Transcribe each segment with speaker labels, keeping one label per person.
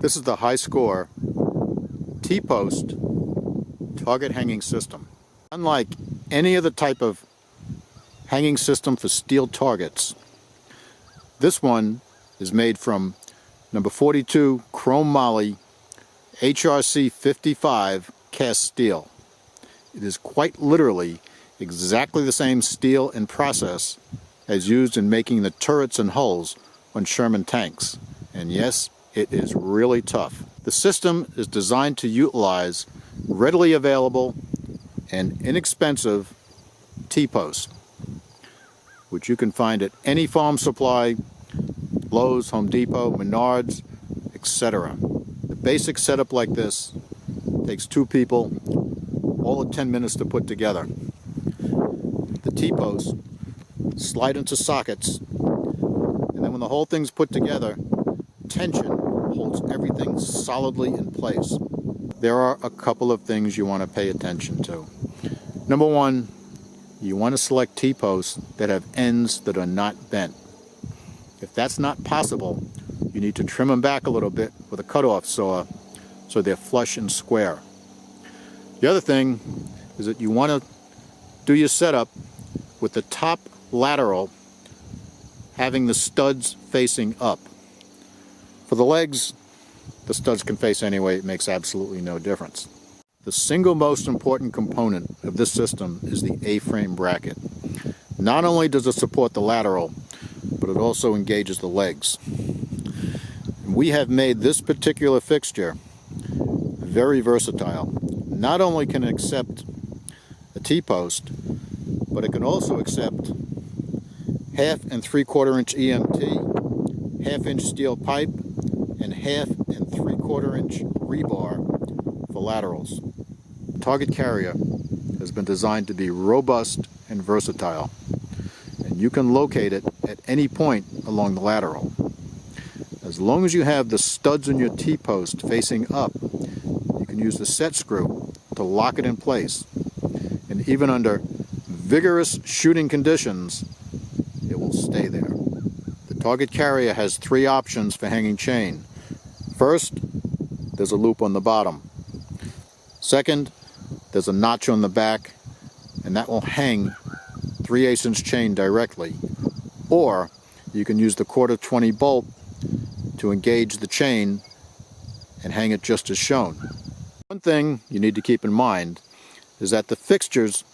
Speaker 1: This is the Hyskore T-post target hanging system. Unlike any other type of hanging system for steel targets, this one is made from number 42 Chrome Moly HRC 55 cast steel. It is quite literally exactly the same steel and process as used in making the turrets and hulls on Sherman tanks. And yes, it is really tough. The system is designed to utilize readily available and inexpensive T-posts, which you can find at any farm supply, Lowe's, Home Depot, Menards, etc. The basic setup like this takes two people, all at 10 minutes to put together. The T-posts slide into sockets, and then when the whole thing's put together, tension holds everything solidly in place. There are a couple of things you want to pay attention to. Number one, you want to select T-posts that have ends that are not bent. If that's not possible, you need to trim them back a little bit with a cutoff saw so they're flush and square. The other thing is that you want to do your setup with the top lateral having the studs facing up. For the legs, the studs can face anyway, it makes absolutely no difference. The single most important component of this system is the A-frame bracket. Not only does it support the lateral, but it also engages the legs. We have made this particular fixture very versatile. Not only can it accept a T-post, but it can also accept 1/2 and 3/4 inch EMT, 1/2 inch steel pipe, and 1/2 and 3/4 inch rebar for laterals. The target carrier has been designed to be robust and versatile, and you can locate it at any point along the lateral. As long as you have the studs in your T-post facing up, you can use the set screw to lock it in place, and even under vigorous shooting conditions, it will stay there. The target carrier has 3 options for hanging chain. First, there's a loop on the bottom. Second, there's a notch on the back, and that will hang 3/8 inch chain directly. Or you can use the 1/4 20 bolt to engage the chain and hang it just as shown. One thing you need to keep in mind is that the fixtures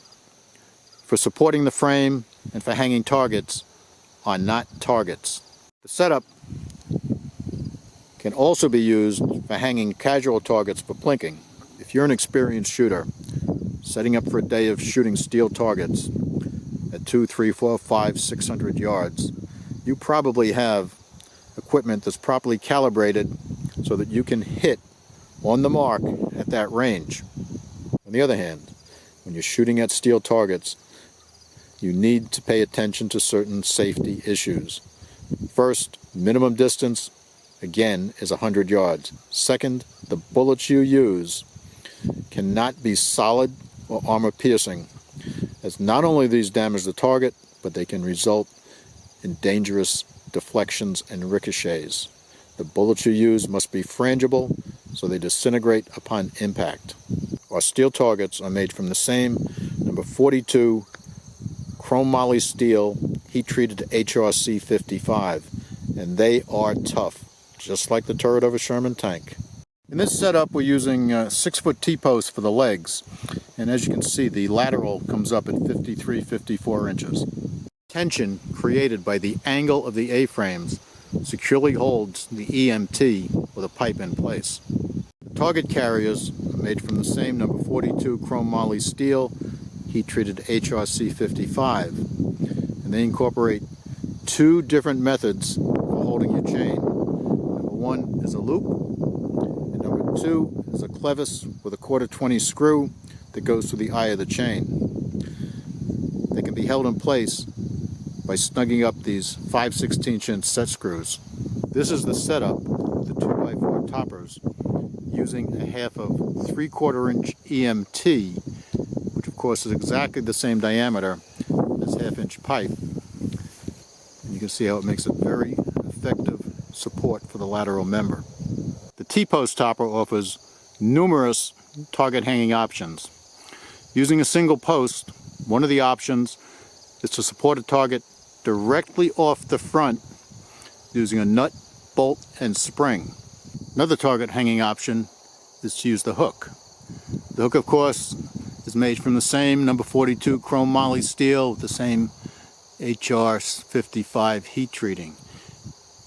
Speaker 1: for supporting the frame and for hanging targets are not targets. The setup can also be used for hanging casual targets for plinking. If you're an experienced shooter setting up for a day of shooting steel targets at 200, 300, 400, 500, 600 yards, you probably have equipment that's properly calibrated so that you can hit on the mark at that range. On the other hand, when you're shooting at steel targets, you need to pay attention to certain safety issues. First, minimum distance, again, is 100 yards. Second, the bullets you use cannot be solid or armor-piercing, as not only these damage the target, but they can result in dangerous deflections and ricochets. The bullets you use must be frangible, so they disintegrate upon impact. Our steel targets are made from the same number 42 Chrome Moly steel, heat-treated HRC 55, and they are tough, just like the turret of a Sherman tank. In this setup, we're using 6-foot T-posts for the legs, and as you can see, the lateral comes up at 53, 54 inches. Tension created by the angle of the A-frames securely holds the EMT with a pipe in place. The target carriers are made from the same number 42 Chrome Moly steel, heat-treated HRC 55, and they incorporate 2 different methods for holding your chain. Number 1 is a loop, and number 2 is a clevis with a 1/4 20 screw that goes through the eye of the chain. They can be held in place by snugging up these 5/16 inch set screws. This is the setup with the 2x4 toppers using a 1/2 of 3/4 inch EMT, which of course is exactly the same diameter as 1/2 inch pipe. And you can see how it makes a very effective support for the lateral member. The T-post topper offers numerous target hanging options. Using a single post, one of the options is to support a target directly off the front using a nut, bolt, and spring. Another target hanging option is to use the hook. The hook, of course, is made from the same number 42 Chrome Moly steel with the same HR 55 heat treating.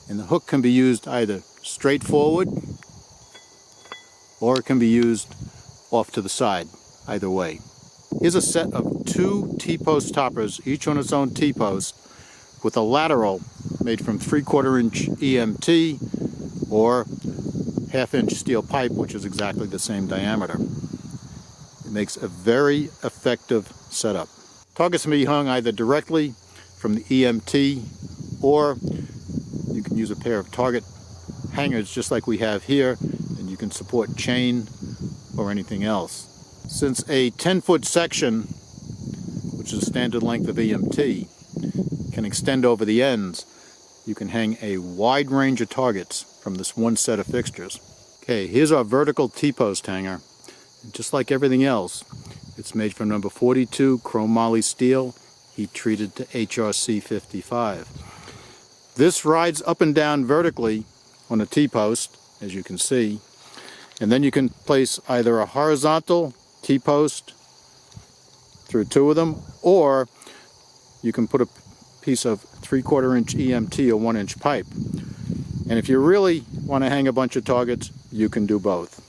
Speaker 1: And the hook can be used either straight forward or it can be used off to the side, either way. Here's a set of 2 T-post toppers, each on its own T-post, with a lateral made from 3/4 inch EMT or 1/2 inch steel pipe, which is exactly the same diameter. It makes a very effective setup. Targets can be hung either directly from the EMT, or you can use a pair of target hangers just like we have here, and you can support chain or anything else. Since a 10-foot section, which is the standard length of EMT, can extend over the ends, you can hang a wide range of targets from this one set of fixtures. Okay, here's our vertical T-post hanger. And just like everything else, it's made from number 42 Chrome Moly steel, heat treated to HRC 55. This rides up and down vertically on a T-post, as you can see, and then you can place either a horizontal T-post through 2 of them, or you can put a piece of 3/4 inch EMT or 1 inch pipe. And if you really want to hang a bunch of targets, you can do both.